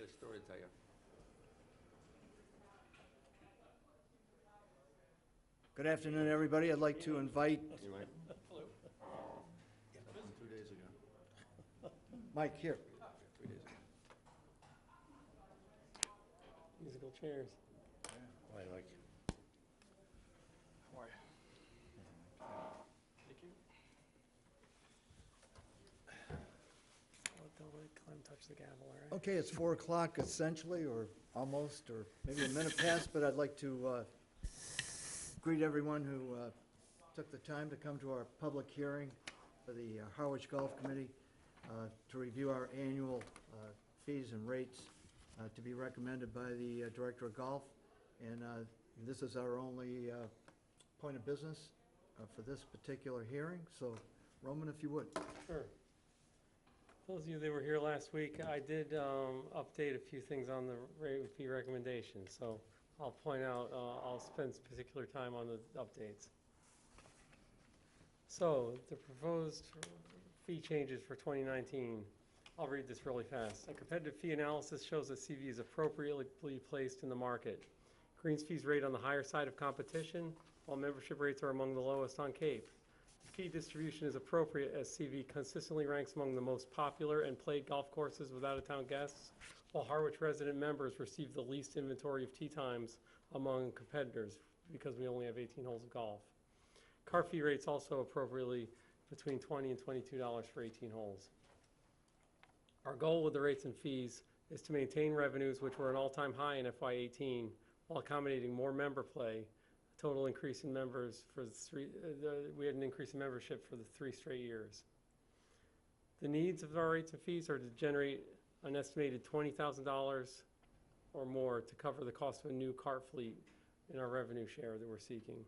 a story to tell you. Good afternoon, everybody. I'd like to invite You mind? 2 days ago. Mike here. 3 days ago. Musical chairs. Hi, Mike. How are you? Thank you. Don't let Clem touch the gavel, all right? Okay, it's 4 o'clock essentially, or almost, or maybe a minute past, but I'd like to greet everyone who took the time to come to our public hearing for the Harwich Golf Committee to review our annual fees and rates to be recommended by the Director of Golf. And this is our only point of business for this particular hearing. So, Roman, if you would. Sure. Those of you that were here last week, I did update a few things on the rate and fee recommendations. So I'll point out, I'll spend particular time on the updates. So the proposed fee changes for 2019, I'll read this really fast. A competitive fee analysis shows that CV is appropriately placed in the market. Greens fees rate on the higher side of competition, while membership rates are among the lowest on Cape. The fee distribution is appropriate as CV consistently ranks among the most popular and played golf courses with out-of-town guests, while Harwich resident members receive the least inventory of tee times among competitors because we only have 18 holes of golf. Cart fee rates also appropriately between $20 and $22 for 18 holes. Our goal with the rates and fees is to maintain revenues which were an all-time high in FY18 while accommodating more member play. Total increase in members for we had an increase in membership for the 3 straight years. The needs of our rates and fees are to generate an estimated $20,000 or more to cover the cost of a new cart fleet in our revenue share that we're seeking.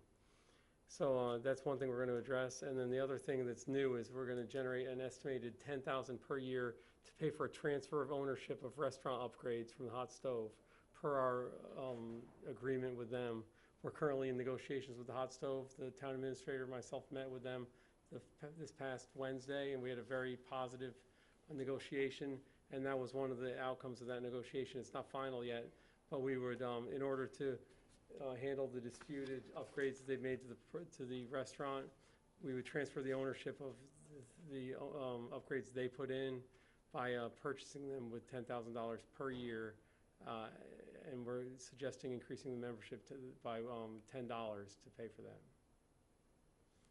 So that's one thing we're going to address. And then the other thing that's new is we're going to generate an estimated $10,000 per year to pay for a transfer of ownership of restaurant upgrades from the hot stove per our agreement with them. We're currently in negotiations with the hot stove. The town administrator and myself met with them this past Wednesday, and we had a very positive negotiation, and that was one of the outcomes of that negotiation. It's not final yet, but we would, in order to handle the disputed upgrades that they've made to the restaurant, we would transfer the ownership of the upgrades they put in by purchasing them with $10,000 per year. And we're suggesting increasing the membership by $10 to pay for that.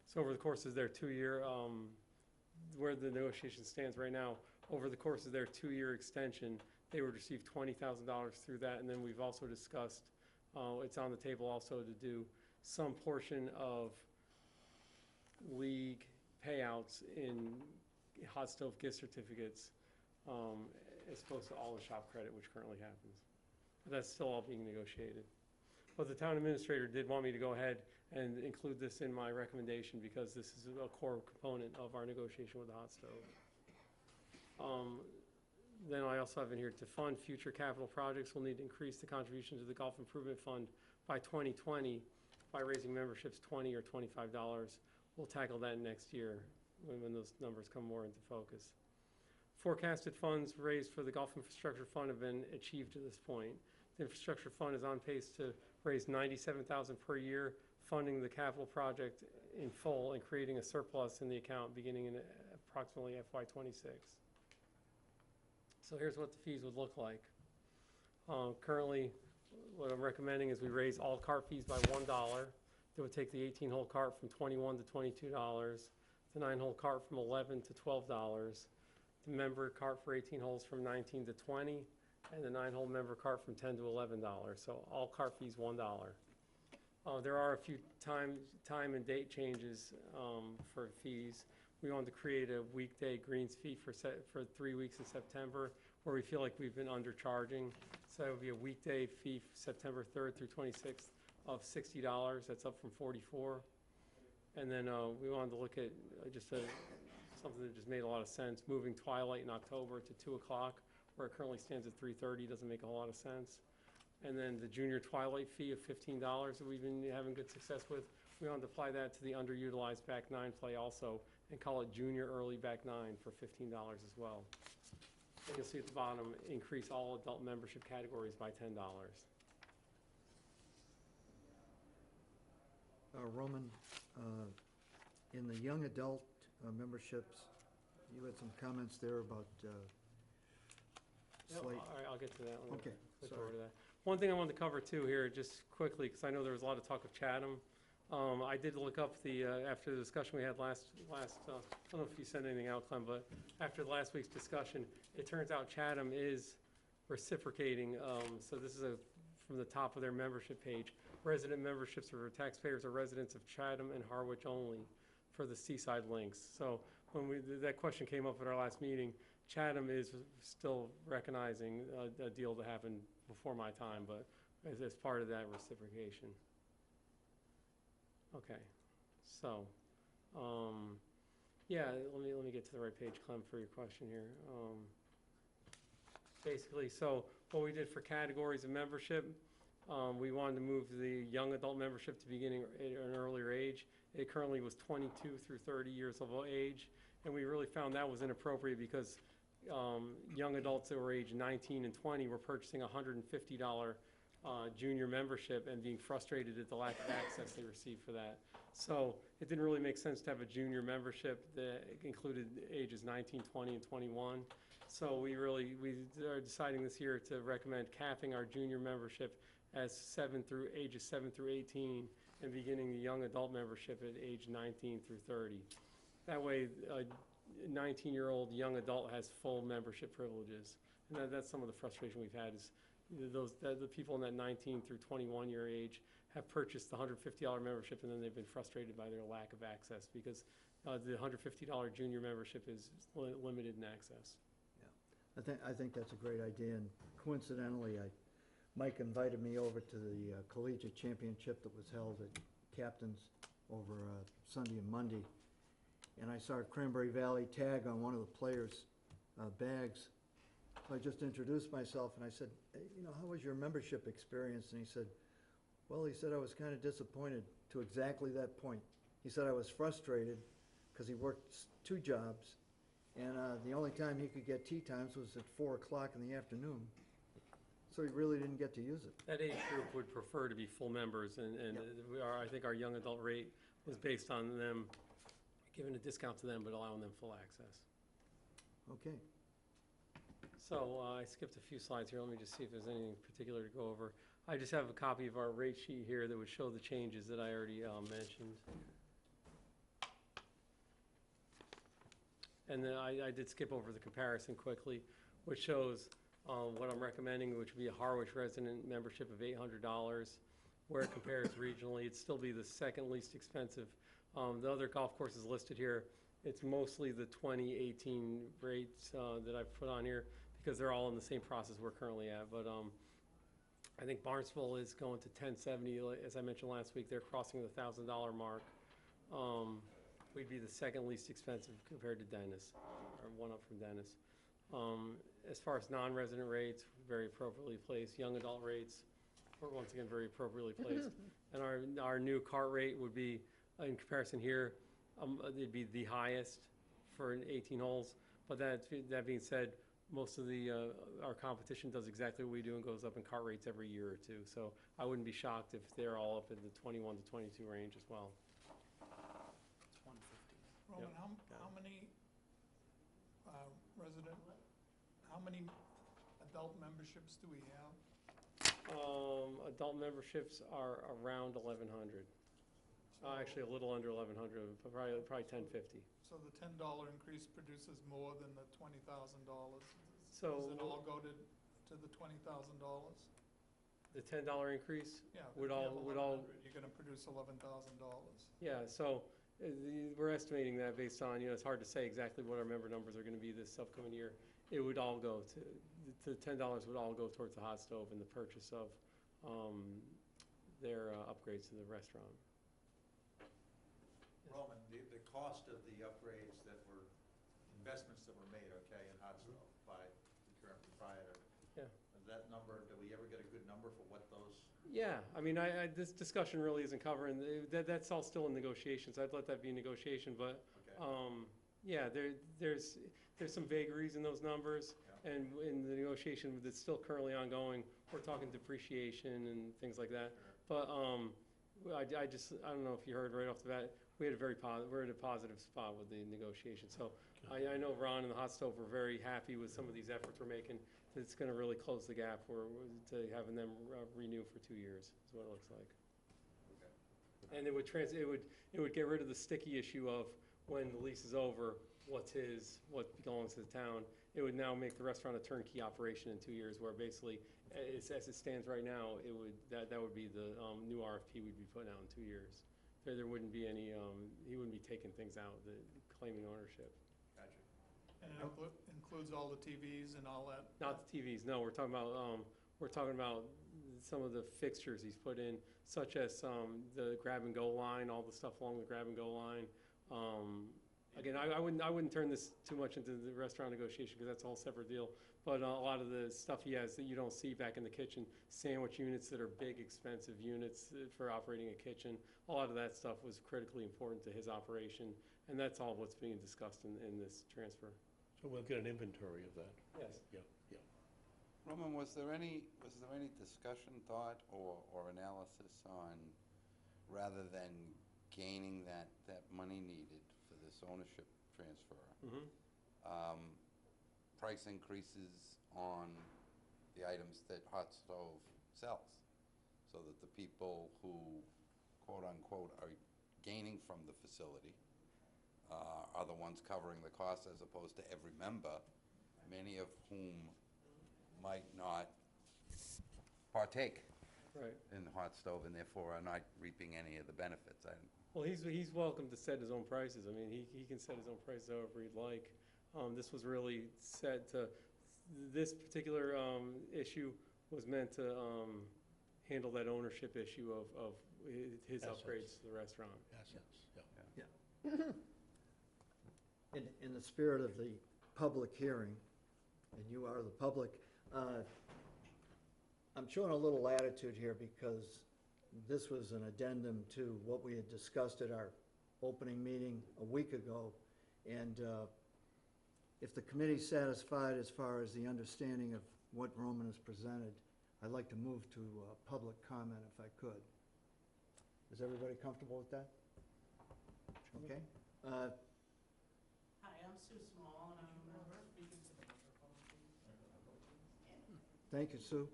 So over the course of their 2-year, where the negotiation stands right now, over the course of their 2-year extension, they would receive $20,000 through that. And then we've also discussed, it's on the table also to do some portion of league payouts in hot stove gift certificates as opposed to all the shop credit, which currently happens. That's still all being negotiated. But the town administrator did want me to go ahead and include this in my recommendation because this is a core component of our negotiation with the hot stove. Then I also have in here to fund future capital projects. We'll need to increase the contribution to the Golf Improvement Fund by 2020 by raising memberships $20 or $25. We'll tackle that next year when those numbers come more into focus. Forecasted funds raised for the Golf Infrastructure Fund have been achieved to this point. The Infrastructure Fund is on pace to raise $97,000 per year, funding the capital project in full and creating a surplus in the account beginning in approximately FY26. So here's what the fees would look like. Currently, what I'm recommending is we raise all cart fees by $1. That would take the 18-hole cart from $21 to $22, the 9-hole cart from $11 to $12, the member cart for 18 holes from $19 to $20, and the 9-hole member cart from $10 to $11. So all cart fees $1. There are a few time and date changes for fees. We wanted to create a weekday greens fee for 3 weeks in September where we feel like we've been undercharging. So it would be a weekday fee September 3rd through 26th of $60. That's up from $44. And then we wanted to look at something that just made a lot of sense, moving twilight in October to 2 o'clock, where it currently stands at 3:30. Doesn't make a whole lot of sense. And then the junior twilight fee of $15 that we've been having good success with, we wanted to apply that to the underutilized back nine play also and call it junior early back nine for $15 as well. And you'll see at the bottom, increase all adult membership categories by $10. Roman, in the young adult memberships, you had some comments there about Yep, slate. all right, I'll get to that. Let me Okay, switch sorry. over to that. One thing I wanted to cover too here, just quickly, because I know there was a lot of talk of Chatham. I did look up after the discussion we had last, I don't know if you sent anything out, Clem, but after last week's discussion, it turns out Chatham is reciprocating. So this is from the top of their membership page. Resident memberships for taxpayers or residents of Chatham and Harwich only for the seaside links. So when that question came up at our last meeting, Chatham is still recognizing a deal that happened before my time, but as part of that reciprocation. Okay, so, yeah, let me get to the right page, Clem, for your question here. Basically, so what we did for categories of membership, we wanted to move the young adult membership to beginning at an earlier age. It currently was 22 through 30 years of age, and we really found that was inappropriate because young adults that were age 19 and 20 were purchasing a $150 junior membership and being frustrated at the lack of access they received for that. So it didn't really make sense to have a junior membership that included ages 19, 20, and 21. So we are deciding this year to recommend capping our junior membership as ages 7 through 18 and beginning the young adult membership at age 19 through 30. That way, a 19-year-old young adult has full membership privileges. And that's some of the frustration we've had is the people in that 19 through 21 year age have purchased the $150 membership and then they've been frustrated by their lack of access because the $150 junior membership is limited in access. Yeah, I think that's a great idea, and coincidentally, Mike invited me over to the collegiate championship that was held at Captain's over Sunday and Monday, and I saw a Cranberry Valley tag on one of the players' bags. So I just introduced myself and I said, hey, how was your membership experience? And he said, I was kind of disappointed to exactly that point. He said I was frustrated because he worked 2 jobs and the only time he could get tea times was at 4 o'clock in the afternoon. So he really didn't get to use it. That age group would prefer to be full members, and Yep. I think our young adult rate was based on them giving a discount to them but allowing them full access. Okay. So I skipped a few slides here. Let me just see if there's anything particular to go over. I just have a copy of our rate sheet here that would show the changes that I already mentioned. And then I did skip over the comparison quickly, which shows what I'm recommending, which would be a Harwich resident membership of $800. Where it compares regionally, it'd still be the second least expensive. The other golf courses listed here, it's mostly the 2018 rates that I've put on here because they're all in the same process we're currently at. But I think Barnesville is going to 1070. As I mentioned last week, they're crossing the $1,000 mark. We'd be the second least expensive compared to Dennis, or one up from Dennis. As far as non-resident rates, very appropriately placed. Young adult rates, are once again very appropriately placed. And our new cart rate would be, in comparison here, it'd be the highest for 18 holes. But that being said, most of our competition does exactly what we do and goes up in cart rates every year or 2. So I wouldn't be shocked if they're all up in the 21 to 22 range as well. It's 150. Roman, Yep. how many how many adult memberships do we have? Adult memberships are around 1,100. Actually, a little under 1,100, but probably 1,050. So the $10 increase produces more than the $20,000? So Does it all go to the $20,000? the $10 increase Yeah. would if you all, have 1,100, you're gonna produce $11,000. yeah, so we're estimating that based on, it's hard to say exactly what our member numbers are gonna be this upcoming year. It would all go the $10 would all go towards the hot stove and the purchase of their upgrades to the restaurant. Roman, the cost of the upgrades that were, investments that were made, okay, in hot stove by the current proprietor. Yeah. That number, do we ever get a good number for what those? Yeah, I mean, this discussion really isn't covering, that's all still in negotiations. I'd let that be a negotiation, but Okay. yeah, there's some vagaries in those numbers, And in the negotiation that's still currently ongoing, we're talking depreciation and things like that. But I don't know if you heard right off the bat, we're at a positive spot with the negotiation. So I know Ron and the hot stove were very happy with some of these efforts we're making. It's going to really close the gap to having them renew for 2 years, is what it looks like. Okay. And it would get rid of the sticky issue of when the lease is over, what's his, what belongs to the town. It would now make the restaurant a turnkey operation in 2 years, where basically, as it stands right now, that would be the new RFP we'd be putting out in 2 years. There wouldn't be any, he wouldn't be taking things out, claiming ownership. Gotcha. And it includes all the TVs and all that? Not the TVs, no, we're talking about some of the fixtures he's put in, such as the grab-and-go line, all the stuff along the grab-and-go line. Again, I wouldn't turn this too much into the restaurant negotiation, because that's a whole separate deal. But a lot of the stuff he has that you don't see back in the kitchen, sandwich units that are big, expensive units for operating a kitchen, a lot of that stuff was critically important to his operation, and that's all what's being discussed in this transfer. So we'll get an inventory of that. Yes. Yeah, yeah. Roman, was there any discussion, thought, or analysis on, rather than gaining that money needed for this ownership transfer, price increases on the items that Hot Stove sells, so that the people who, quote-unquote, are gaining from the facility are the ones covering the cost, as opposed to every member, many of whom might not partake in the Hot Stove, and therefore are not reaping any of the benefits. Well, he's welcome to set his own prices. I mean, he can set his own prices however he'd like. This was really set to, this particular issue was meant to handle that ownership issue of his Assets. upgrades to the restaurant. Assets, yeah. In the spirit of the public hearing, and you are the public, I'm showing a little latitude here because this was an addendum to what we had discussed at our opening meeting a week ago. And if the committee's satisfied as far as the understanding of what Roman has presented, I'd like to move to public comment if I could. Is everybody comfortable with that? Okay. Hi, I'm Sue Small, and I'm a member. Thank you, Sue.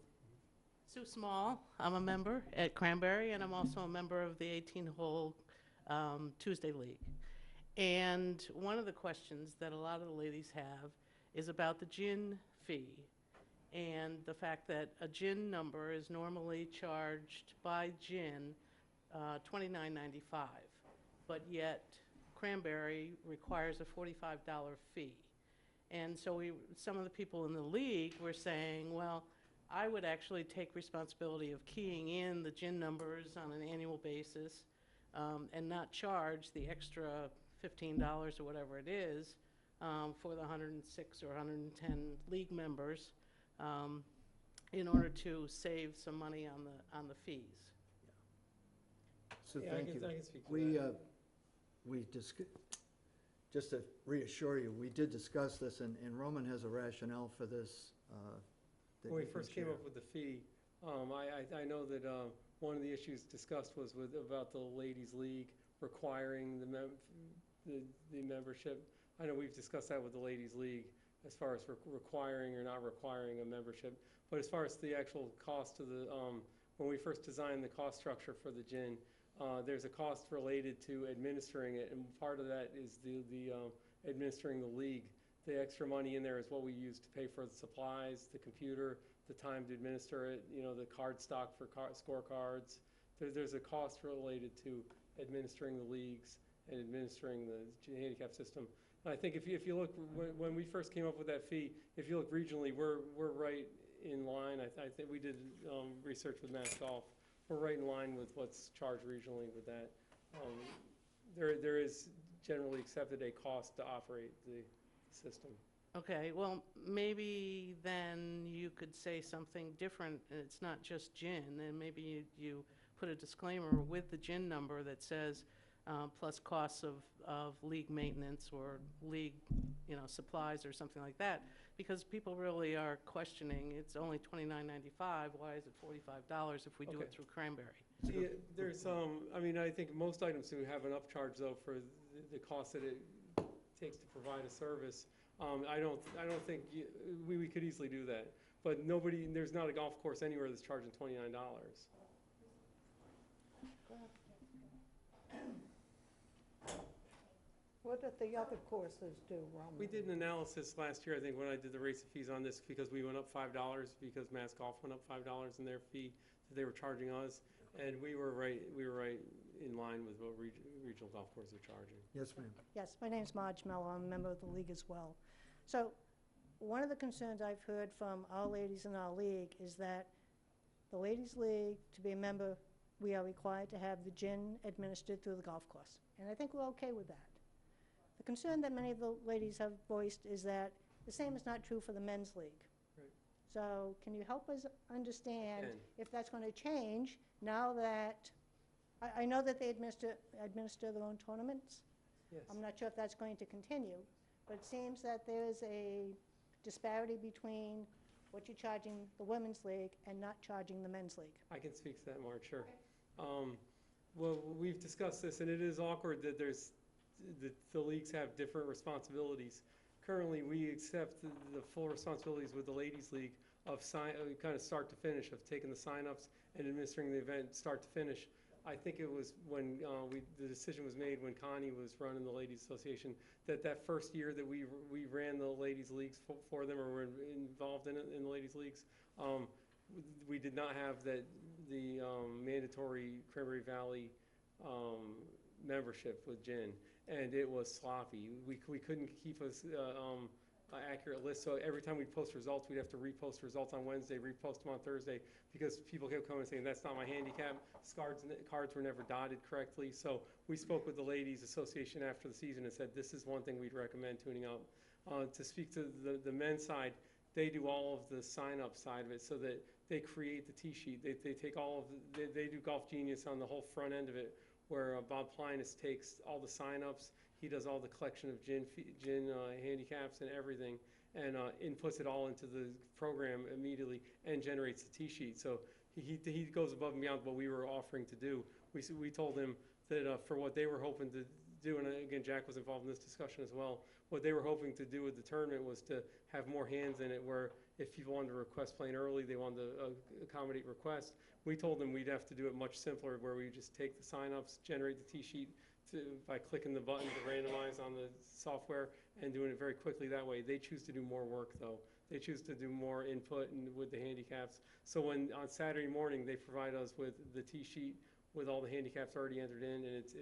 Sue Small, I'm a member at Cranberry, and I'm also a member of the 18-hole Tuesday League. And one of the questions that a lot of the ladies have is about the gin fee, and the fact that a gin number is normally charged by gin $29.95, but yet Cranberry requires a $45 fee. And so some of the people in the league were saying, well, I would actually take responsibility of keying in the gin numbers on an annual basis and not charge the extra $15 or whatever it is for the 106 or 110 league members in order to save some money on the fees. Sue, Yeah, thank you. I can speak to that. Just to reassure you, we did discuss this, and Roman has a rationale for this. That When we you can first came share. up with the fee, I know that one of the issues discussed was about the Ladies League requiring the membership. I know we've discussed that with the Ladies League as far as requiring or not requiring a membership. But as far as the actual cost of the, when we first designed the cost structure for the gin, there's a cost related to administering it, and part of that is the administering the league. The extra money in there is what we use to pay for the supplies, the computer, the time to administer it, the card stock for scorecards. There's a cost related to administering the leagues and administering the handicap system. And I think if you look, when we first came up with that fee, if you look regionally, we're right in line. I think we did research with Mass Golf. We're right in line with what's charged regionally with that. There is generally accepted a cost to operate the system. Okay, well, maybe then you could say something different, and it's not just gin, and maybe you put a disclaimer with the gin number that says plus costs of league maintenance or league, supplies or something like that, because people really are questioning, it's only $29.95, why is it $45 if we do Okay. it through Cranberry? Yeah, there's, I mean, I think most items do have an upcharge though for the cost that it takes to provide a service. I don't think, we could easily do that. But nobody, there's not a golf course anywhere that's charging $29. What did the other courses do, Roman? We did an analysis last year, I think, when I did the rates of fees on this, because we went up $5, because Mass Golf went up $5 in their fee that they were charging us, and we were right in line with what regional golf courses are charging. Yes, ma'am. Yes, my name's Marge Mello. I'm a member of the league as well. So one of the concerns I've heard from our ladies in our league is that the ladies' league, to be a member, we are required to have the gin administered through the golf course. And I think we're okay with that. The concern that many of the ladies have voiced is that the same is not true for the men's league. Right. So can you help us understand Can. if that's going to change now that, I know that they administer their own tournaments. Yes. I'm not sure if that's going to continue, but it seems that there's a disparity between what you're charging the women's league and not charging the men's league. I can speak to that, Mark, sure. Well, we've discussed this, and it is awkward that the leagues have different responsibilities. Currently, we accept the full responsibilities with the ladies' league of kind of start to finish, of taking the sign-ups and administering the event start to finish. I think it was when the decision was made when Connie was running the Ladies Association, that first year that we ran the ladies' leagues for them, or were involved in the ladies' leagues, we did not have the mandatory Cranberry Valley membership with gin, and it was sloppy. We couldn't keep an accurate list, so every time we'd post results, we'd have to repost results on Wednesday, repost them on Thursday, because people kept coming and saying, that's not my handicap. Cards were never dotted correctly, so we spoke with the Ladies Association after the season and said, this is one thing we'd recommend tuning up. To speak to the men's side, they do all of the sign-up side of it, so that they create the tee sheet. They take all of they do Golf Genius on the whole front end of it, where Bob Plinus takes all the sign-ups, he does all the collection of gin handicaps and everything, and inputs it all into the program immediately and generates the tee sheet. So he goes above and beyond what we were offering to do. We told him that for what they were hoping to do, and again, Jack was involved in this discussion as well, what they were hoping to do with the tournament was to have more hands in it, where if people wanted to request playing early, they wanted to accommodate requests. We told them we'd have to do it much simpler, where we just take the sign-ups, generate the tee sheet by clicking the button to randomize on the software, and doing it very quickly that way. They choose to do more work, though. They choose to do more input with the handicaps. So when on Saturday morning they provide us with the tee sheet with all the handicaps already entered in, and it's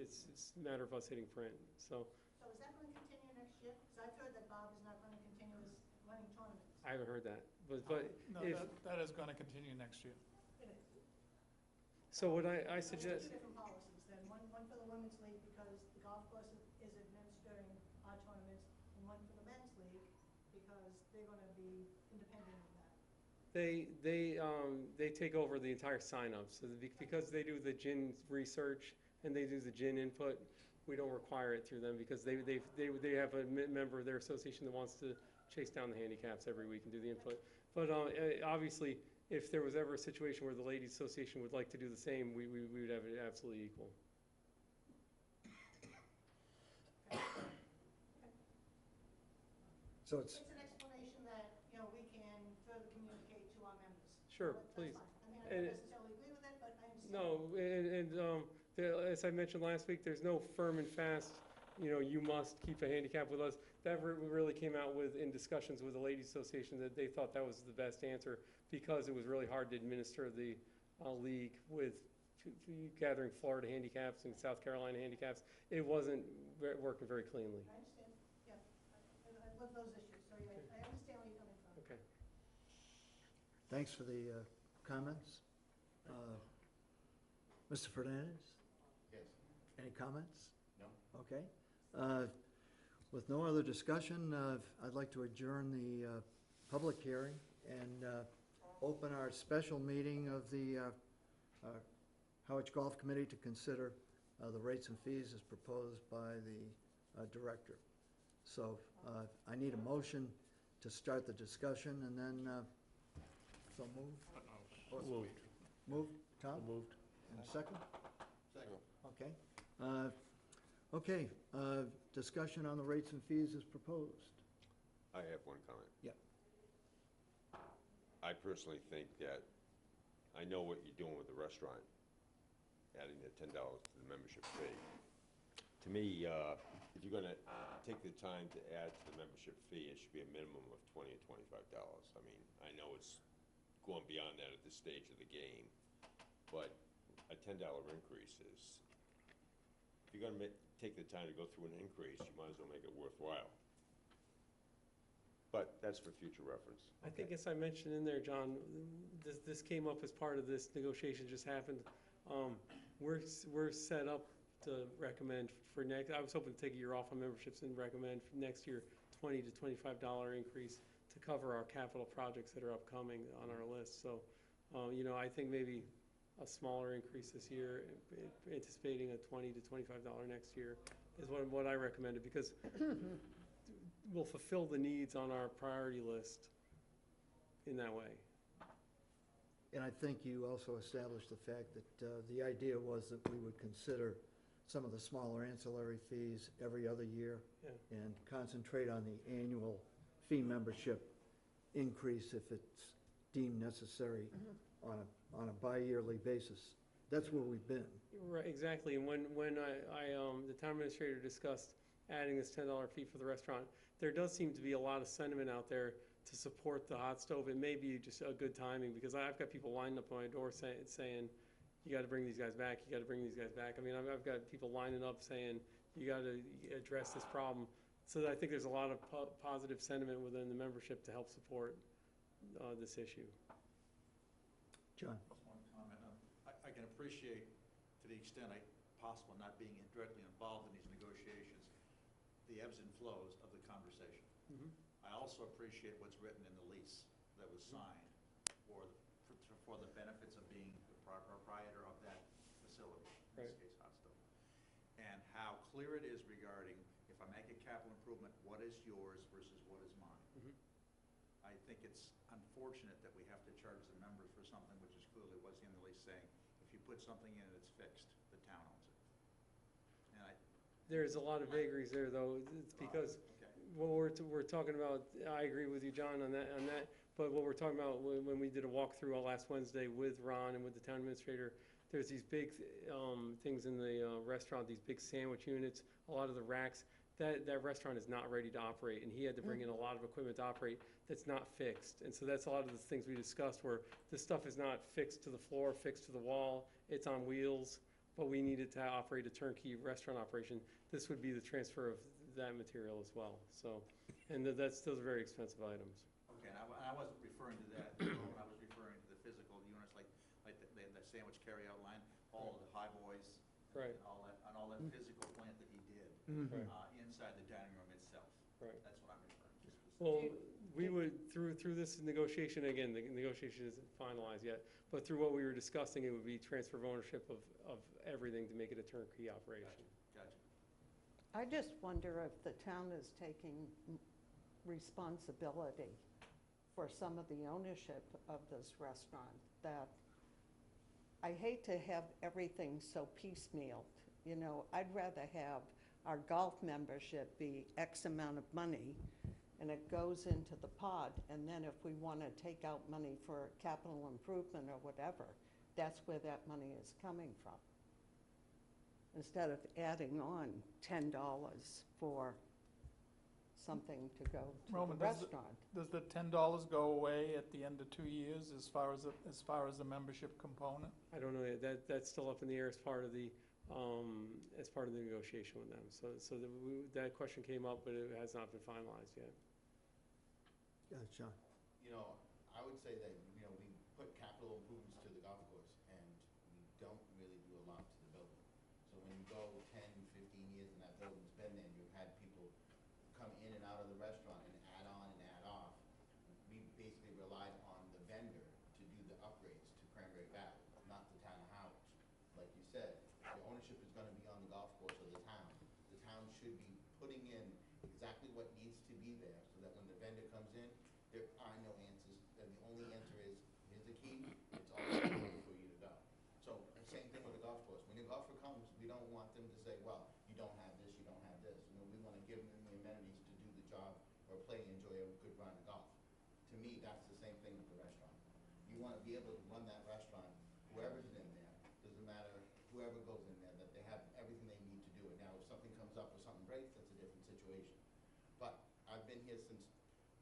a matter of us hitting print. So So is that going to continue next year? Because I've heard that Bob is not going to continue running tournaments. I haven't heard that, but No, if that is going to continue next year. It is. so, what I There's suggest. two different policies then, one for the women's league because the golf course is administering our tournaments, and one for the men's league because they're going to be independent of that. They take over the entire sign-up, so because they do the gin research and they do the gin input, we don't require it through them, because they have a member of their association that wants to chase down the handicaps every week and do the input. But obviously, if there was ever a situation where the Ladies Association would like to do the same, we would have it absolutely equal. So it's, It's an explanation that, we can further communicate to our members. Sure, That's please. fine. I mean, I And- don't necessarily agree with it, but I understand. No, as I mentioned last week, there's no firm and fast, you must keep a handicap with us. That really came out in discussions with the Ladies Association, that they thought that was the best answer, because it was really hard to administer the league with gathering Florida handicaps and South Carolina handicaps. It wasn't working very cleanly. I understand, yeah. I love those issues, so yeah, I understand where you're coming from. Okay. thanks for the comments. Mr. Fernandez, Yes. any comments? No. Okay. With no other discussion, I'd like to adjourn the public hearing and open our special meeting of the Harwich Golf Committee to consider the rates and fees as proposed by the director. So I need a motion to start the discussion, and then, so moved? Moved. Moved, Tom? Moved. And second? Second. Okay. Okay, discussion on the rates and fees is proposed. I have one comment. Yep. I personally think that, I know what you're doing with the restaurant, adding the $10 to the membership fee. To me, if you're gonna take the time to add to the membership fee, it should be a minimum of $20 or $25. I mean, I know it's going beyond that at this stage of the game, but a $10 increase is, if you're gonna take the time to go through an increase, you might as well make it worthwhile. But that's for future reference. I think, as I mentioned in there, John, this came up as part of this negotiation just happened. We're set up to recommend for next, I was hoping to take a year off on memberships and recommend for next year $20 to $25 increase to cover our capital projects that are upcoming on our list. So, you know, I think maybe a smaller increase this year, anticipating a $20 to $25 next year is what I recommended, because we'll fulfill the needs on our priority list in that way. And I think you also established the fact that the idea was that we would consider some of the smaller ancillary fees every other year, Yeah. and concentrate on the annual fee membership increase if it's deemed necessary on a bi-yearly basis. That's where we've been. Right, exactly. And when the town administrator discussed adding this $10 fee for the restaurant, there does seem to be a lot of sentiment out there to support the hot stove. It may be just a good timing, because I've got people lining up on my door saying, you got to bring these guys back, you got to bring these guys back. I mean, I've got people lining up saying, you got to address this problem. So I think there's a lot of positive sentiment within the membership to help support this issue. John? Just one comment. I can appreciate, to the extent possible, not being directly involved in these negotiations, the ebbs and flows of the conversation. Mhm. I also appreciate what's written in the lease that was signed for the benefits of being the proprietor of that facility, in this Right. case, hot stove. And how clear it is regarding, if I make a capital improvement, what is yours versus what is mine? Mhm. I think it's unfortunate that we have to charge the members for something which is clearly what's in the lease saying, if you put something in and it's fixed, the town owns it. And There's a lot of vagaries there, though. It's because okay. what we're talking about, I agree with you, John, on that. But what we're talking about when we did a walkthrough last Wednesday with Ron and with the town administrator, there's these big things in the restaurant, these big sandwich units, a lot of the racks. That restaurant is not ready to operate, and he had to bring in a lot of equipment to operate that's not fixed. And so that's a lot of the things we discussed, where this stuff is not fixed to the floor, fixed to the wall, it's on wheels, but we needed to operate a turnkey restaurant operation. This would be the transfer of that material as well. So, and those are very expensive items. Okay, and I wasn't referring to that, I was referring to the physical units, like the sandwich carryout line, all of the high boys. Right. And all that physical plant that he did, Right. Inside the dining room itself. Right. That's what I'm referring to specifically. Well, we would, through this negotiation, again, the negotiation isn't finalized yet, but through what we were discussing, it would be transfer of ownership of everything to make it a turnkey operation. Gotcha. I just wonder if the town is taking responsibility for some of the ownership of this restaurant, that I hate to have everything so piecemealed. You know, I'd rather have our golf membership be X amount of money, and it goes into the pot, and then if we want to take out money for capital improvement or whatever, that's where that money is coming from. Instead of adding on $10 for something to go to Roman, the restaurant. Does the $10 go away at the end of 2 years as far as the membership component? I don't know yet. That's still up in the air as part of the negotiation with them. So that question came up, but it has not been finalized yet. John? You know, I would say that, you know, we put capital improvements to the golf course, and we don't really do a lot to the building. So when you go 10, 15 years and that building's been there, and you've had people come in and out of the restaurant and add on and add off, we basically relied on the vendor to do the upgrades to Cranberry Valley, not the town of Harwich. Like you said, the ownership is gonna be on the golf course of the town. The town should be putting in exactly what needs to be there, so that when the vendor comes in, them to say, well, you don't have this, you don't have this. You know, we want to give them the amenities to do the job or play and enjoy a good round of golf. To me, that's the same thing with the restaurant. You want to be able to run that restaurant, whoever's in there, doesn't matter whoever goes in there, that they have everything they need to do it. Now, if something comes up or something breaks, that's a different situation. But I've been here since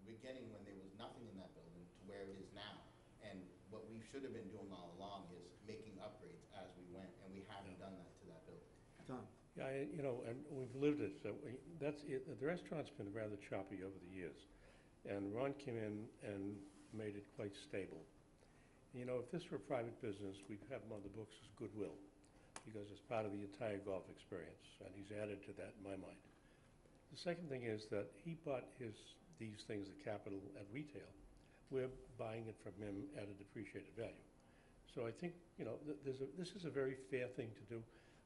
the beginning when there was nothing in that building to where it is now. And what we should have been doing all along is making upgrades as we went, and we haven't done that to that building. Tom? Yeah, you know, and we've lived it, so that's it. The restaurant's been rather choppy over the years. And Ron came in and made it quite stable. You know, if this were a private business, we'd have him on the books as goodwill, because it's part of the entire golf experience, and he's added to that in my mind. The second thing is that he bought these things at Capital at retail. We're buying it from him at a depreciated value. So I think, you know, this is a very fair thing to do.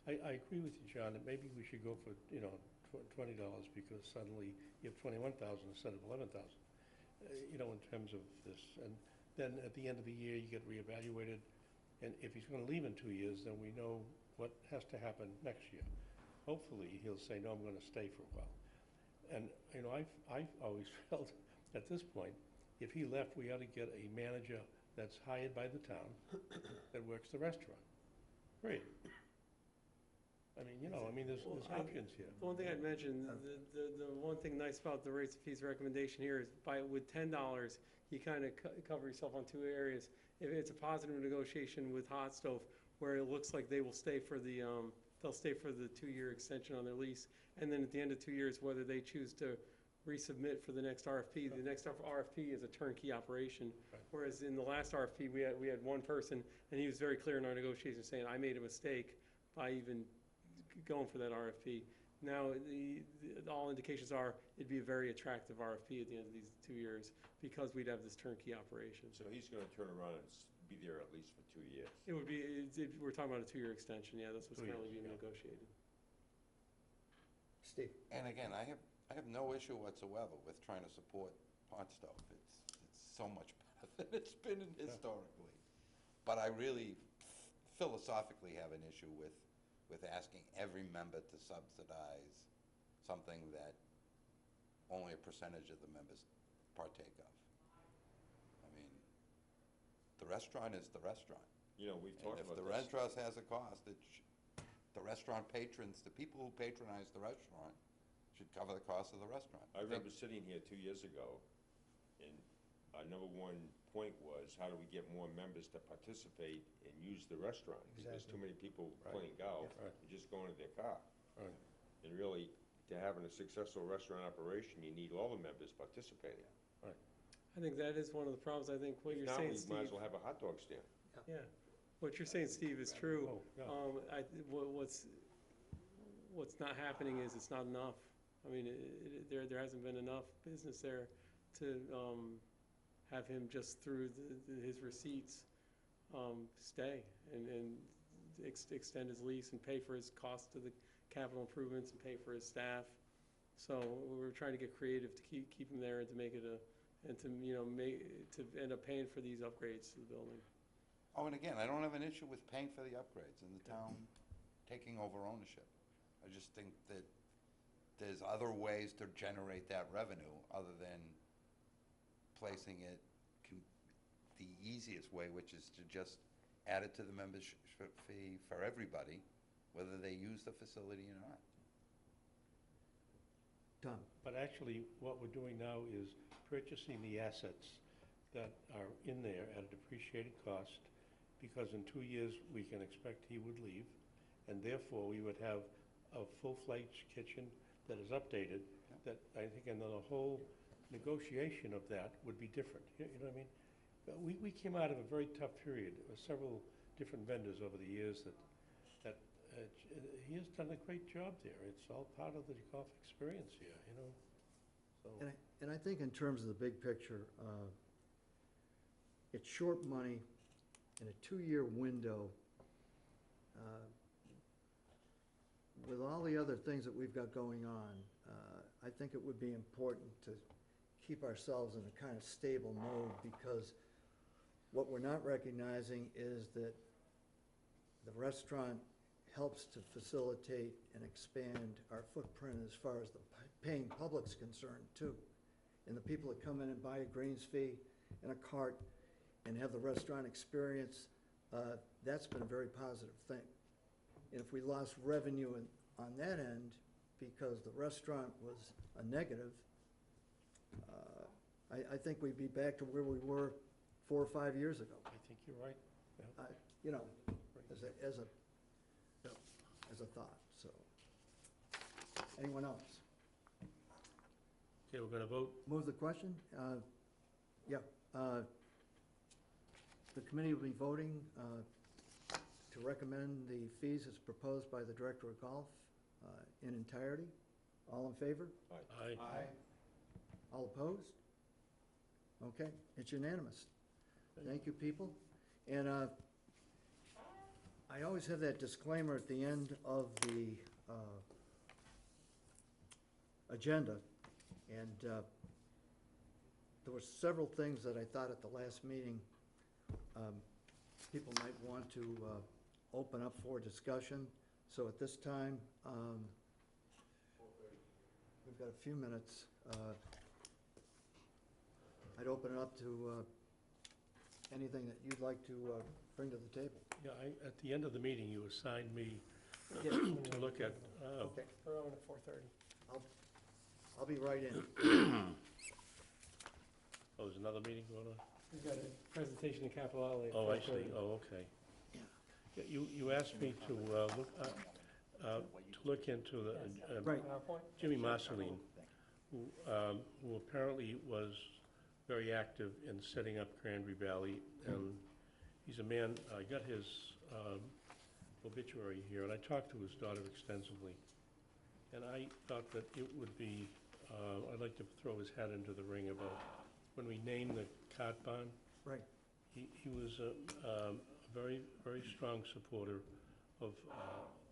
I agree with you, John, that maybe we should go for, you know, $20 because suddenly you have 21,000 instead of 11,000, you know, in terms of this. And then at the end of the year, you get reevaluated. And if he's going to leave in 2 years, then we know what has to happen next year. Hopefully, he'll say, no, I'm going to stay for a while. And, you know, I've always felt at this point, if he left, we ought to get a manager that's hired by the town that works the restaurant. Great. I mean, you know, there's options here. The one thing I'd mention, the one thing nice about the rates and fees recommendation here is with $10, you kind of cover yourself on two areas. If it's a positive negotiation with Hot Stove, where it looks like they will stay for the, they'll stay for the 2-year extension on their lease, and then at the end of 2 years, whether they choose to resubmit for the next RFP. The next RFP is a turnkey operation, whereas in the last RFP, we had one person, and he was very clear in our negotiations saying, I made a mistake by even going for that RFP. Now, all indications are it'd be a very attractive RFP at the end of these 2 years because we'd have this turnkey operation. So he's gonna turn around and be there at least for 2 years. It would be, we're talking about a 2-year extension, yeah, that's what's 2 years, currently being yeah. negotiated. Steve? And again, I have no issue whatsoever with trying to support Hot Stove. It's so much better than it's been historically. But I really philosophically have an issue with asking every member to subsidize something that only a percentage of the members partake of. I mean, the restaurant is the restaurant. You know, we've talked And about if the this. restaurant has a cost, the restaurant patrons, the people who patronize the restaurant should cover the cost of the restaurant. I remember sitting here 2 years ago, and our number one point was, how do we get more members to participate and use the restaurant? Because there's too many people playing golf, Right. and just going to their car. Right. And really, to having a successful restaurant operation, you need all the members participating. I think that is one of the problems, I think what you're Now, saying, we Steve. might as well have a hot dog stand. Yeah, what you're saying, Steve, is true. Oh, yeah. What's not happening is it's not enough. I mean, there hasn't been enough business there to have him just through his receipts stay and extend his lease and pay for his cost to the capital improvements and pay for his staff. So we're trying to get creative to keep him there and to make it to end up paying for these upgrades to the building. Oh, and again, I don't have an issue with paying for the upgrades and the town taking over ownership. I just think that there's other ways to generate that revenue other than placing it the easiest way, which is to just add it to the membership fee for everybody, whether they use the facility or not. Tom? But actually, what we're doing now is purchasing the assets that are in there at a depreciated cost, because in 2 years, we can expect he would leave, and therefore, we would have a full-fledged kitchen that is updated, that I think, and then the whole negotiation of that would be different. You know what I mean? But we came out of a very tough period. There were several different vendors over the years that he has done a great job there. It's all part of the golf experience here, you know? So. And I think in terms of the big picture, it's short money in a 2-year window. With all the other things that we've got going on, I think it would be important to keep ourselves in a kind of stable mode, because what we're not recognizing is that the restaurant helps to facilitate and expand our footprint as far as the paying public's concerned too. And the people that come in and buy a greens fee and a cart and have the restaurant experience, that's been a very positive thing. And if we lost revenue on that end because the restaurant was a negative, I think we'd be back to where we were 4 or 5 years ago. I think you're right. Yeah. You know, Right. as a thought, so. Anyone else? Okay, we're gonna vote. Move the question? Yeah. The committee will be voting to recommend the fees as proposed by the Director of Golf in entirety. All in favor? Aye. All opposed? Okay, it's unanimous. Thank you, people. And I always have that disclaimer at the end of the agenda. And there were several things that I thought at the last meeting people might want to open up for discussion. So at this time, we've got a few minutes. I'd open it up to anything that you'd like to bring to the table. Yeah, at the end of the meeting, you assigned me Yeah. to look at, Okay, We're on at 4:30. I'll be right in. oh, there's another meeting going on? We've got a presentation in capital outlay. at Oh, I 4:30. see, oh, okay. Yeah, you asked me to look into the, Right. PowerPoint? Jimmy Marceline, who apparently was very active in setting up Cranberry Valley, and he's a man, I got his obituary here, and I talked to his daughter extensively, and I thought that it would be, I'd like to throw his hat into the ring about when we named the cart barn. Right. He was a very, very strong supporter of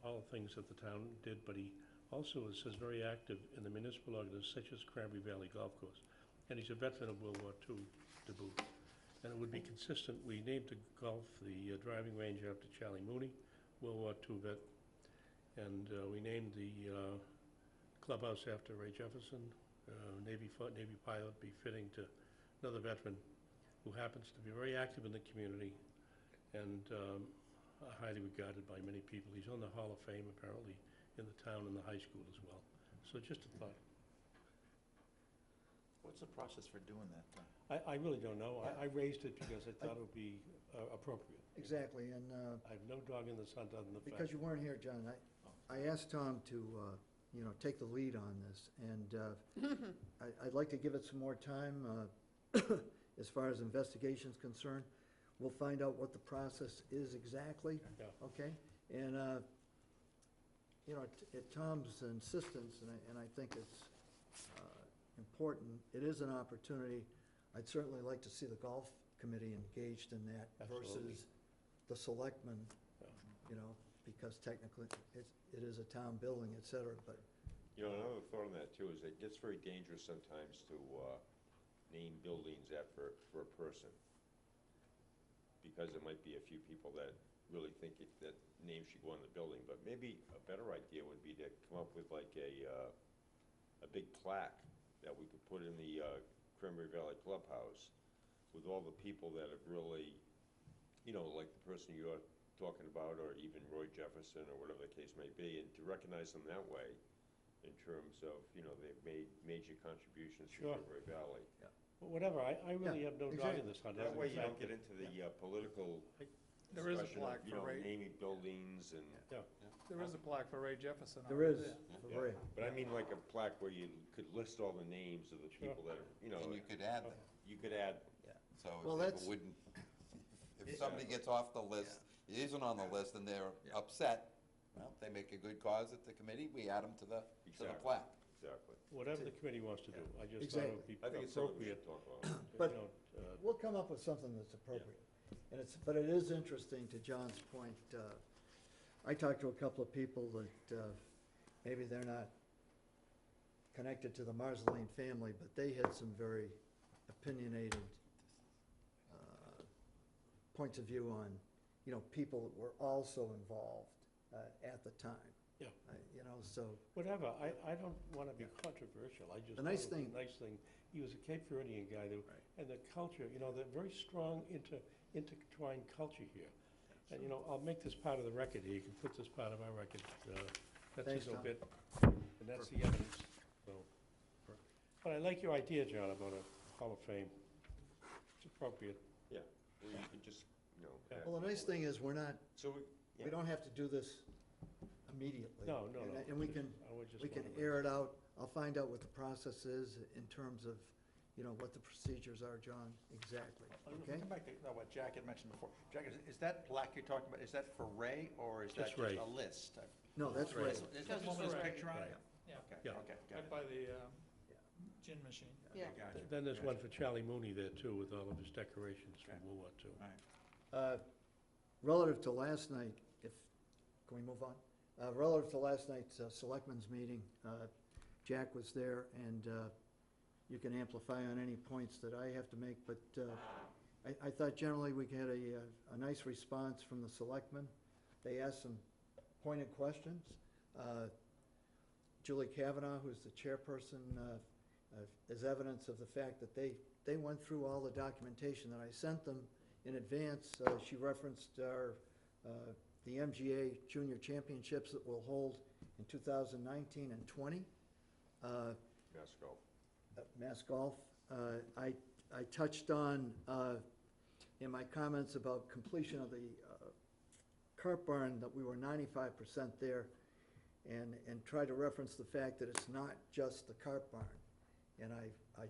all the things that the town did, but he also is very active in the municipal organizations such as Cranberry Valley Golf Course. And he's a veteran of World War II to boot. And it would be consistent, we named the driving range after Charlie Mooney, World War II vet. And we named the clubhouse after Ray Jefferson, Navy pilot, befitting to another veteran who happens to be very active in the community and highly regarded by many people. He's on the Hall of Fame apparently in the town and the high school as well. So just a thought. What's the process for doing that? I really don't know. I raised it because I thought it would be appropriate. Exactly, and I have no dog in this hunt other than the fact. because you weren't here, John, I asked Tom to, take the lead on this, and I'd like to give it some more time as far as investigation's concerned. We'll find out what the process is exactly, Yeah. okay? And, at Tom's insistence, and I think it's important, it is an opportunity. I'd certainly like to see the golf committee engaged in that Absolutely. versus the selectmen, Yeah. because technically it is a town building, et cetera, but You know, another thought on that too is it gets very dangerous sometimes to name buildings after, for a person. Because there might be a few people that really think that name should go on the building, but maybe a better idea would be to come up with like a big plaque that we could put in the Cranberry Valley Clubhouse with all the people that have really, like the person you're talking about, or even Roy Jefferson, or whatever the case may be, and to recognize them that way in terms of, they've made major contributions to Sure. Cranberry Valley. But whatever, I really Yeah, have no dog exactly. in this hunt. That other way than you the don't fact get into the political There is a discussion plaque of, for Ray, naming buildings and, there is a plaque for Ray Jefferson. there out is, there. Yeah. Ray. but I mean like a plaque where you could list all the names of the people that are, And you could add them, you could add, so Well, if that's- people wouldn't, if somebody gets off the list, it isn't on the list and they're upset, well, they make a good cause at the committee, we add them to the Exactly. plaque. exactly. Whatever the committee wants to do, I just thought it would be I think it's something we appropriate. should talk about. But- you know, We'll come up with something that's appropriate. And but it is interesting, to John's point, I talked to a couple of people that maybe they're not connected to the Marceline family, but they had some very opinionated points of view on, people that were also involved at the time. Yeah. You know, so, Whatever, I don't want to be controversial, I just The thought nice it was thing- a nice thing. He was a Cape Verdean guy, and the culture, you know, the very strong intertwined culture here. And, you know, I'll make this part of the record here, you can put this part of our record, that's Thanks, his Tom. obit, and that's the evidence, so. But I like your idea, John, about a Hall of Fame. It's appropriate. Yeah, or you could just, you know. Yeah. add well, the nice to it. thing is, we're not, So, we don't have to do this immediately. No. And we just- can, I would just we can wanna- air it out. I'll find out what the process is in terms of, you know, what the procedures are, John, exactly, okay? Come back to what Jack had mentioned before. Jack, is that plaque you're talking about, is that for Ray, or is that Just just Ray. a list? No, that's right. Is that the one with his Ray. picture on it? Right. Yeah, Okay, Yeah. okay, got right it. by the gin machine. Yeah. Okay, gotcha. Then there's one Gotcha. for Charlie Mooney there too, with all of his decorations from Okay. World War II. All right. Relative to last night, can we move on? Relative to last night's selectmen's meeting, Jack was there, and you can amplify on any points that I have to make, but I thought generally we had a nice response from the selectmen. They asked some pointed questions. Julie Kavanaugh, who's the chairperson, is evidence of the fact that they went through all the documentation that I sent them in advance. She referenced the MGA Junior Championships that we'll hold in 2019 and 20. Mass golf. Mass Golf. I touched on, in my comments about completion of the cart barn, that we were 95% there, and tried to reference the fact that it's not just the cart barn. And I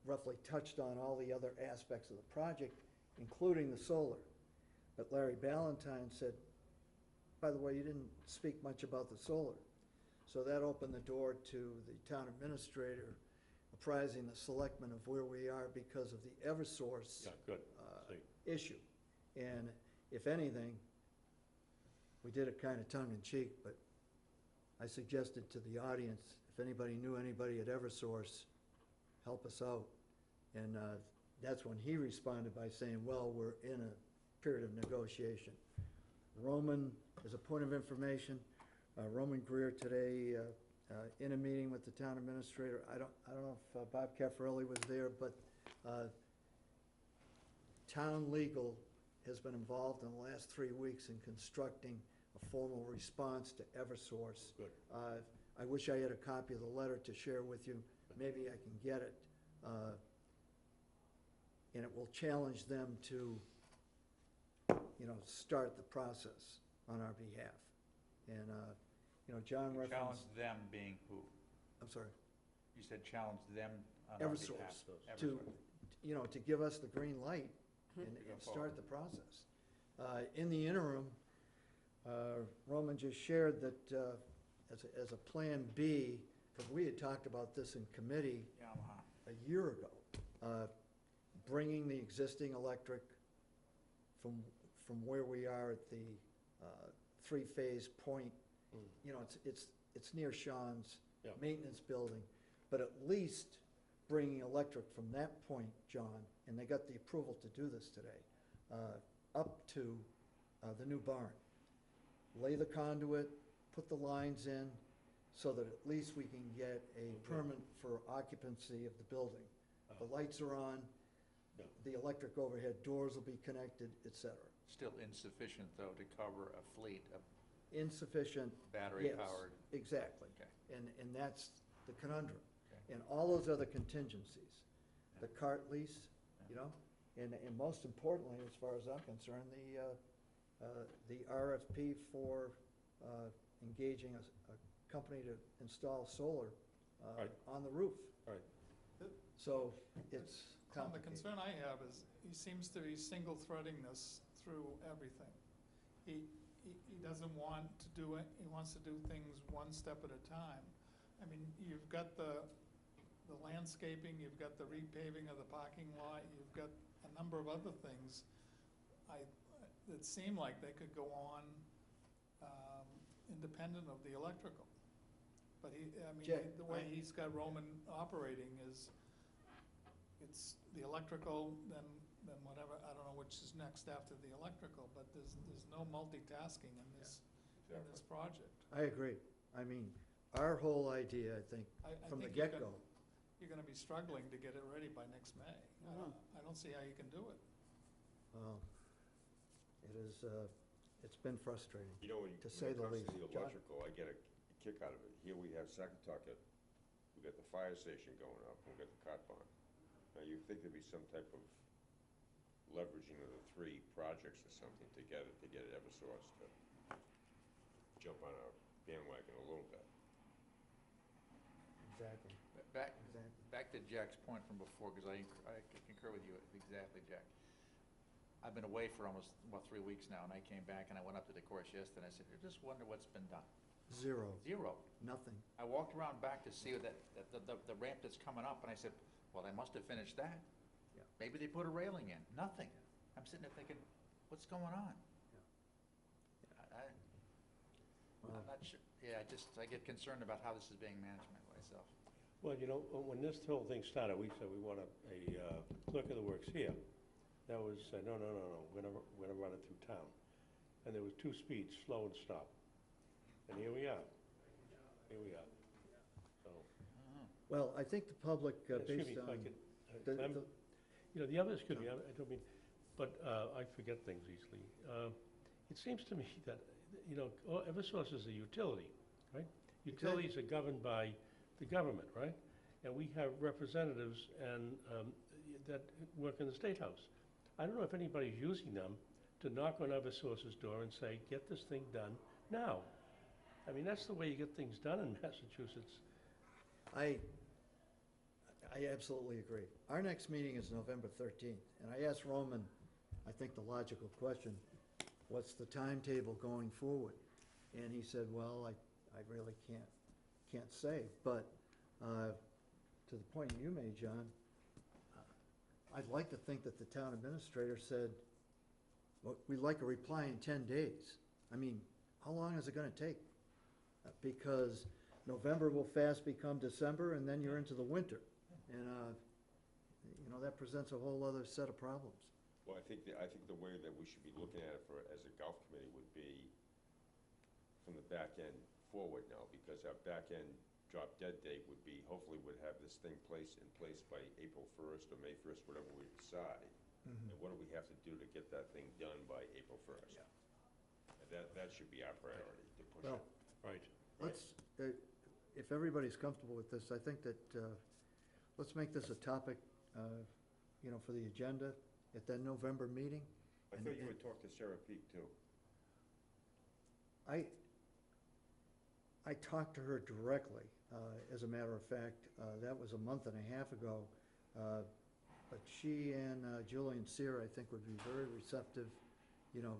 roughly touched on all the other aspects of the project, including the solar. But Larry Ballantyne said, by the way, you didn't speak much about the solar. So that opened the door to the town administrator apprising the selectmen of where we are because of the Eversource Yeah, good. See. issue. And if anything, we did it kind of tongue-in-cheek, but I suggested to the audience, if anybody knew anybody at Eversource, help us out. And that's when he responded by saying, well, we're in a period of negotiation. Roman, as a point of information, Roman Greer today, in a meeting with the town administrator, I don't know if Bob Caffarelli was there, but town legal has been involved in the last 3 weeks in constructing a formal response to Eversource. Good. I wish I had a copy of the letter to share with you. Maybe I can get it. And it will challenge them to, you know, start the process on our behalf. And, you know, John You referenced. challenge them being who? I'm sorry, You said challenge them on our behalf. Eversource, to, Eversource. you know, to give us the green light and go start the process. In the interim, Roman just shared that as a Plan B, because we had talked about this in committee Yamaha. a year ago, bringing the existing electric from where we are at the three-phase point. You know, it's near Sean's Yeah. maintenance building, but at least bringing electric from that point, John, and they got the approval to do this today, up to the new barn. Lay the conduit, put the lines in, so that at least we can get a permit for occupancy of the building. The lights are on, Yeah. the electric overhead doors will be connected, et cetera. Still insufficient, though, to cover a fleet of Insufficient, yes, battery-powered. exactly. Okay. And that's the conundrum. Okay. And all those other contingencies, the cart lease, you know, and most importantly, as far as I'm concerned, the RFP for engaging a company to install solar Right. on the roof. Right. So it's Tom, the complicated. concern I have is he seems to be single-threading this through everything. He doesn't want to do it, he wants to do things one step at a time. I mean, you've got the landscaping, you've got the repaving of the parking lot, you've got a number of other things that seem like they could go on independent of the electrical. But Jack, the way he's got Roman operating is, it's the electrical, then whatever, I don't know which is next after the electrical, but there's no multitasking in this in this project. I agree. I mean, our whole idea, I think, I from the think you're get-go, You're gonna be struggling to get it ready by next May. I don't see how you can do it. well, it is, it's been frustrating. You know, when To say the when it comes to least. the John? electrical, I get a kick out of it. Here we have Sacotucket, we got the fire station going up, we got the cot barn. Now, you think there'd be some type of leveraging of the three projects or something to get Eversource to jump on our bandwagon a little bit. Exactly, Back, exactly. back to Jack's point from before, because I concur with you exactly, Jack. I've been away for almost, 3 weeks now, and I came back and I went up to the course yesterday, and I said, I just wonder what's been done. Zero, Zero. nothing. I walked around back to see the ramp that's coming up, and I said, well, they must have finished that. Yeah. Maybe they put a railing in. Nothing. I'm sitting there thinking, what's going on? Well, I'm not sure, yeah, I get concerned about how this is being managed myself. Well, you know, when this whole thing started, we said we want a clerk of the works here. That was, no, we're gonna run it through town. And there was 2 speeds, slow and stop. And here we are. So, Well, I think the public, excuse based me, if I on, could, the- you know, the other, excuse me, I don't mean, but I forget things easily. It seems to me that, you know, Eversource is a utility, right? Utilities are governed by the government, right? And we have representatives and that work in the State House. I don't know if anybody's using them to knock on Eversource's door and say, get this thing done now. I mean, that's the way you get things done in Massachusetts. I absolutely agree. Our next meeting is November 13th, and I asked Roman, I think the logical question, what's the timetable going forward? And he said, well, I really can't say, but to the point you made, John, I'd like to think that the town administrator said, well, we'd like a reply in 10 days. I mean, how long is it gonna take? Because November will fast become December, and then you're into the winter. And, you know, that presents a whole other set of problems. Well, I think the way that we should be looking at it as a golf committee would be from the back end forward now, because our back end drop dead date would be, hopefully would have this thing in place by April 1st or May 1st, whatever we decide. And what do we have to do to get that thing done by April 1st? And that should be our priority, to push Well, it. Right. let's, if everybody's comfortable with this, I think that, let's make this a topic, you know, for the agenda at that November meeting. I thought you would talk to Sarah Peak too. I talked to her directly, as a matter of fact, that was a month and a half ago. But she and Julian Sear, I think, would be very receptive, you know,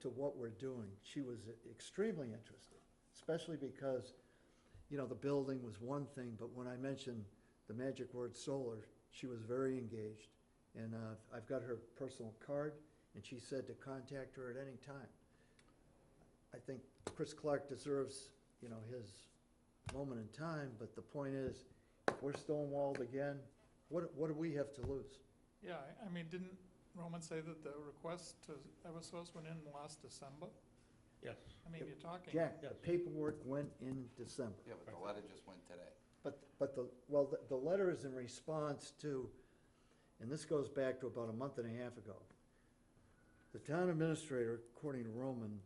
to what we're doing. She was extremely interested, especially because, you know, the building was one thing, but when I mentioned the magic word solar, she was very engaged. And I've got her personal card, and she said to contact her at any time. I think Chris Clark deserves, you know, his moment in time, but the point is, if we're stonewalled again, what do we have to lose? Yeah, I mean, didn't Roman say that the request to Eversource went in last December? Yes. I mean, you're talking. Jack, the Yes. paperwork went in December. Yeah, but the letter just went today. But the letter is in response to, and this goes back to about a month and a half ago. The town administrator, according to Roman,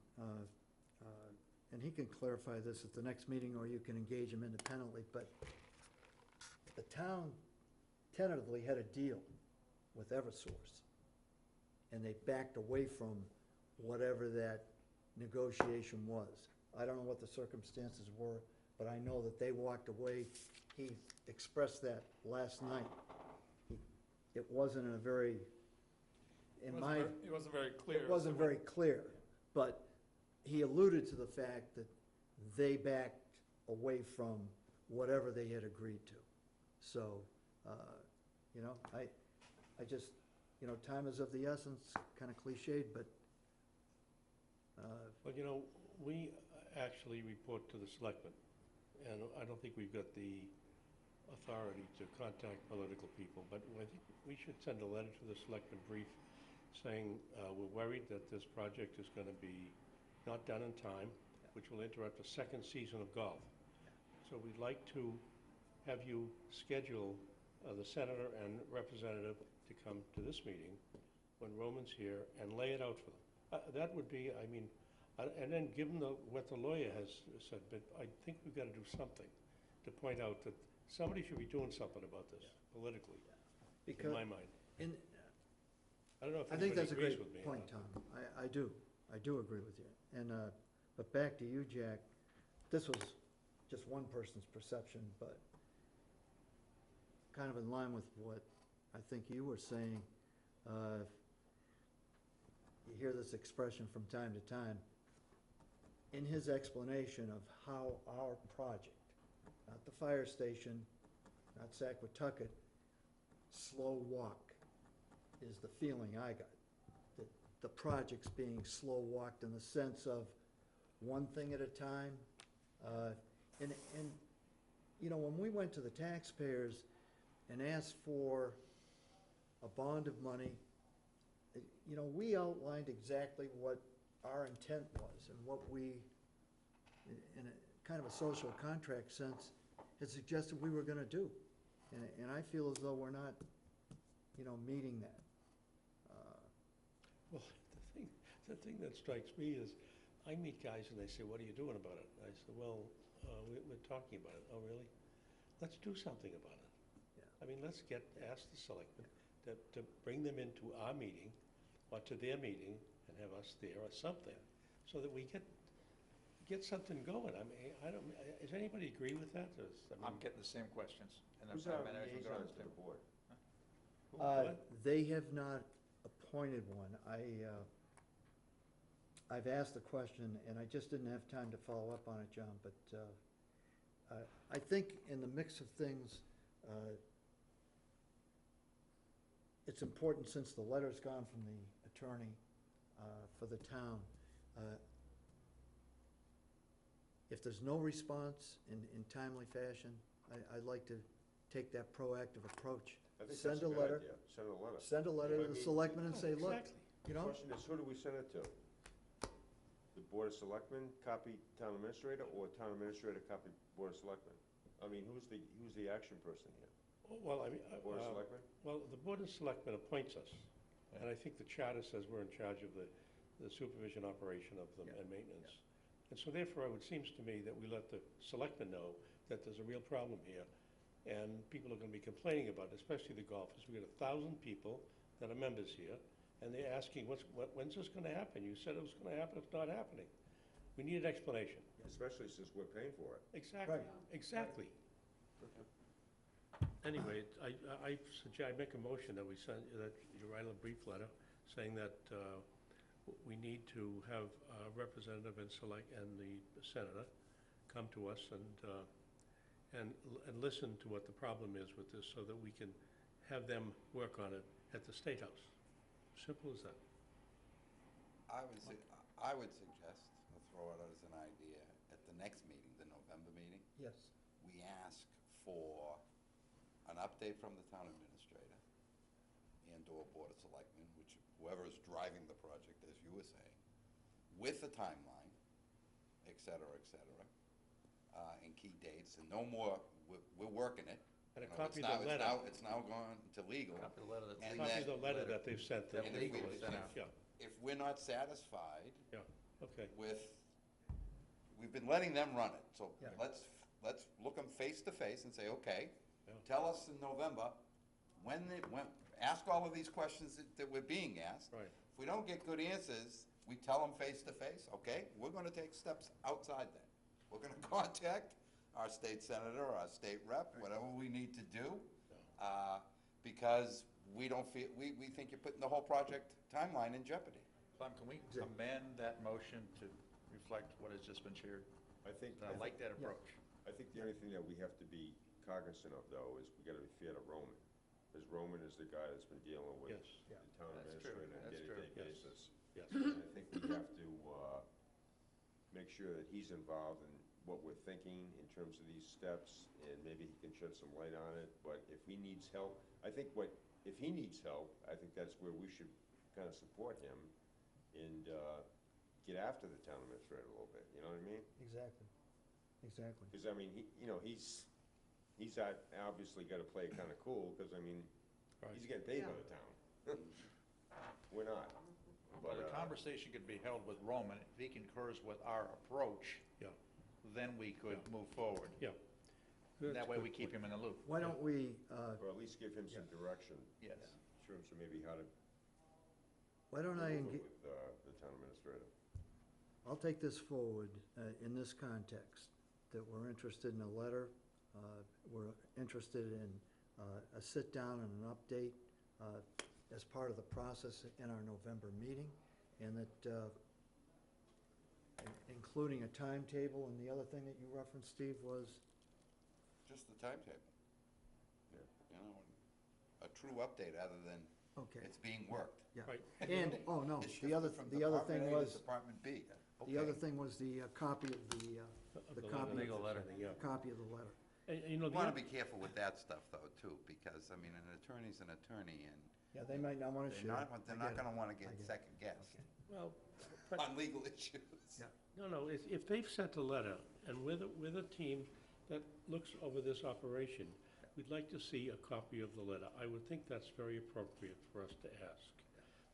and he can clarify this at the next meeting, or you can engage him independently, but the town tentatively had a deal with Eversource, and they backed away from whatever that negotiation was. I don't know what the circumstances were, but I know that they walked away. He expressed that last night. It wasn't in a very, It wasn't very clear. it wasn't very clear, but he alluded to the fact that they backed away from whatever they had agreed to. So, you know, I just, you know, time is of the essence, kind of cliched, but, Well, you know, we actually report to the selectmen, and I don't think we've got the authority to contact political people, but I think we should send a letter to the selectmen brief saying we're worried that this project is going to be not done in time. which will interrupt the second season of golf. So we'd like to have you schedule the senator and representative to come to this meeting when Roman's here and lay it out for them. That would be, I mean, and then given what the lawyer has said, but I think we've got to do something to point out that somebody should be doing something about this politically, in Because, my mind. in, I don't know if I think anybody that's a agrees great with me. point, Tom. I do agree with you. And, but back to you, Jack, this was just one person's perception, but kind of in line with what I think you were saying. You hear this expression from time to time. In his explanation of how our project, not the fire station, not Saquatucket, slow walk is the feeling I got. That the project's being slow walked in the sense of one thing at a time. And, you know, when we went to the taxpayers and asked for a bond of money, you know, we outlined exactly what our intent was and what we, in a kind of a social contract sense, had suggested we were gonna do. And I feel as though we're not, you know, meeting that. Well, the thing that strikes me is, I meet guys and they say, what are you doing about it? And I say, well, we're talking about it. Oh, really? Let's do something about it. Yeah. I mean, let's ask the selectmen to bring them into our meeting or to their meeting and have us there or something, so that we get something going. I mean, does anybody agree with that? I'm getting the same questions. And Who's I'm- our I'm actually liaison gonna to the understand. board? What? They have not appointed one. I've asked the question, and I just didn't have time to follow up on it, John, but I think in the mix of things, it's important, since the letter's gone from the attorney for the town, if there's no response in timely fashion, I'd like to take that proactive approach. I think Send that's a good letter. idea. Send a letter. Send a letter You know to what I the mean? selectmen and say, look, Exactly. you The know, question is, who do we send it to? The Board of Selectmen, copy Town Administrator, or Town Administrator, copy Board of Selectmen? I mean, who's the action person here? Well, I mean, Board of Selectmen? well, the Board of Selectmen appoints us, and I think the charter says we're in charge of the supervision operation of them and maintenance. And so therefore, it seems to me that we let the selectmen know that there's a real problem here, and people are gonna be complaining about it, especially the golfers. We got 1,000 people that are members here, and they're asking, when's this gonna happen? You said it was gonna happen, it's not happening. We need an explanation. Especially since we're paying for it. Exactly, Right. exactly. Anyway, I suggest, I make a motion that that you write a brief letter saying that we need to have a representative and the senator come to us and listen to what the problem is with this, so that we can have them work on it at the State House. Simple as that. I would suggest, I'll throw it out as an idea, at the next meeting, the November meeting, yes. we ask for an update from the town administrator and/or Board of Selectmen, which whoever is driving the project, as you were saying, with the timeline, et cetera, and key dates, and no more, we're working it. And a You know, copy it's of the now- letter. It's now gone to legal. Copy the letter that's And legal. Copy of the letter Letter. that they've sent. That And if legal we- is sent out. Yeah, If we're not satisfied okay. with, we've been letting them run it, so Yeah. let's look them face to face and say, okay, Yeah. tell us in November, ask all of these questions that we're being asked. Right. If we don't get good answers, we tell them face to face, okay, we're gonna take steps outside that. We're gonna contact our state senator, our state rep, whatever we need to do, because we don't feel, we think you're putting the whole project timeline in jeopardy. Clem, can we Exactly. amend that motion to reflect what has just been shared? I think, I like that approach. I think the only thing that we have to be cognizant of, though, is we gotta be fair to Roman. Because Roman is the guy that's been dealing with Yes. the town That's true. administrator on a That's true. day-to-day Yes. basis. Yes. And I think we have to make sure that he's involved in what we're thinking in terms of these steps, and maybe he can shed some light on it. But if he needs help, if he needs help, I think that's where we should kind of support him and get after the town administrator a little bit, you know what I mean? Exactly, exactly. Because, I mean, he's obviously got to play it kind of cool, because, I mean, he's getting paid by the town. We're not. Well, But, the conversation could be held with Roman. If he concurs with our approach, Yeah. then we could move forward. Yeah. That's That a way good we keep point. him in the loop. Why don't we, or at least give him some direction, Yes. in terms of maybe how to why don't I, move enga- it with the town administrator. I'll take this forward in this context, that we're interested in a letter, we're interested in a sit-down and an update as part of the process in our November meeting, and that, including a timetable, and the other thing that you referenced, Steve, was, Just the timetable. Yeah. You know, a true update other than okay, it's being worked. yeah. Right. And, oh, no, It's the other shifted from thing Department A to was, Department B. the other Okay. thing was the copy of Of the the copy, legal letter. Yeah. copy of the letter. And, you know, You the want to oth- be careful with that stuff, though, too, because, I mean, an attorney's an attorney, and Yeah, they might not want to share. they're I not get going it. to want to I get get it. second-guessed well, but, on legal issues. Yeah. no, if they've sent a letter, and we're the team that looks over this operation, we'd like to see a copy of the letter. I would think that's very appropriate for us to ask.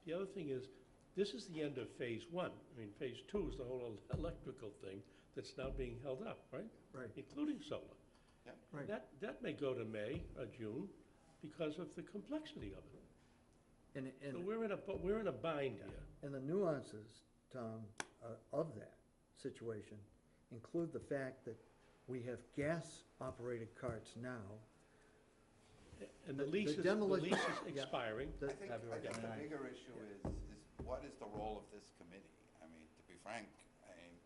The other thing is, this is the end of phase one. I mean, phase two is the whole electrical thing that's now being held up, right? Right, Including solar. Yeah. right. That may go to May or June because of the complexity of it. And, So we're in a bind here. and the nuances, Tom, of that situation include the fact that we have gas-operated carts now. And The the lease is demolition- yeah. expiring. The- I think the bigger issue is what is the role of this committee? I mean, to be frank, I mean,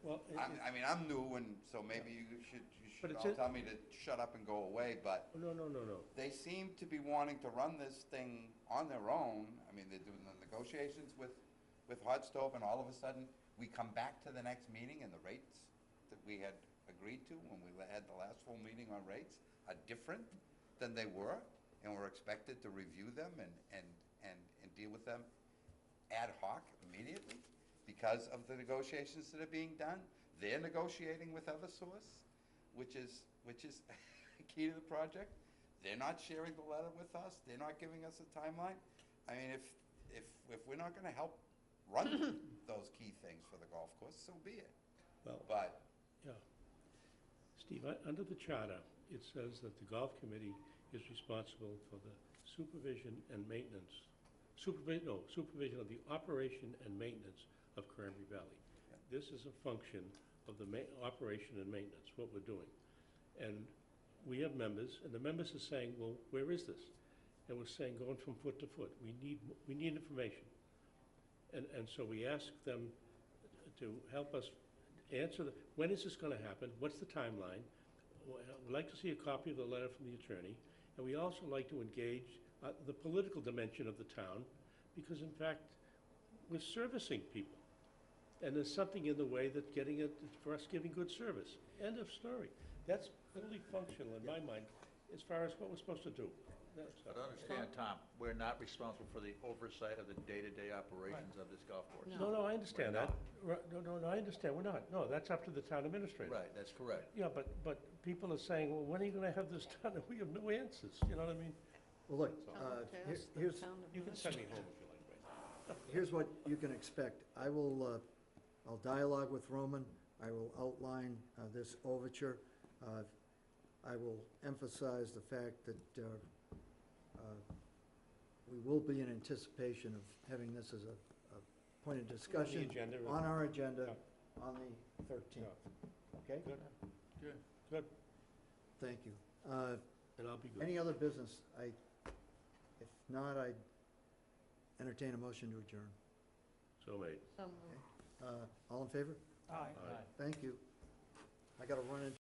Well, I mean, I'm new, and so maybe you should But it's all a- tell me to shut up and go away, but no. they seem to be wanting to run this thing on their own. I mean, they're doing the negotiations with Hot Stove, and all of a sudden, we come back to the next meeting, and the rates that we had agreed to when we had the last full meeting on rates are different than they were, and we're expected to review them and deal with them ad hoc immediately because of the negotiations that are being done. They're negotiating with Eversource, which is key to the project. They're not sharing the letter with us. They're not giving us a timeline. I mean, if we're not gonna help run those key things for the golf course, so be it. Well, But yeah. Steve, under the charter, it says that the golf committee is responsible for the supervision and maintenance, supervision of the operation and maintenance of Cranberry Valley. This is a function of the operation and maintenance, what we're doing. And we have members, and the members are saying, well, where is this? And we're saying, going from foot to foot, we need information. And so we ask them to help us answer when is this gonna happen? What's the timeline? We'd like to see a copy of the letter from the attorney, and we also like to engage the political dimension of the town, because in fact, we're servicing people. And there's something in the way that for us giving good service. End of story. That's fully functional in my mind, as far as what we're supposed to do. But understand, Tom, we're not responsible for the oversight of the day-to-day operations of this golf course. No, I understand We're that. No, I understand, we're not. No, that's up to the town administrator. Right, that's correct. Yeah, but people are saying, well, when are you gonna have this done? And we have no answers, you know what I mean? Well, look, here's, You can send me home if you like, right? here's what you can expect. I'll dialogue with Roman. I will outline this overture. I will emphasize the fact that we will be in anticipation of having this as a point of discussion agenda. on our agenda Yeah. on the 13th. Okay? Good. Good. Thank you. And I'll be good. Any other business? If not, I'd entertain a motion to adjourn. So made. All in favor? Aye. Aye. Thank you. I got to run into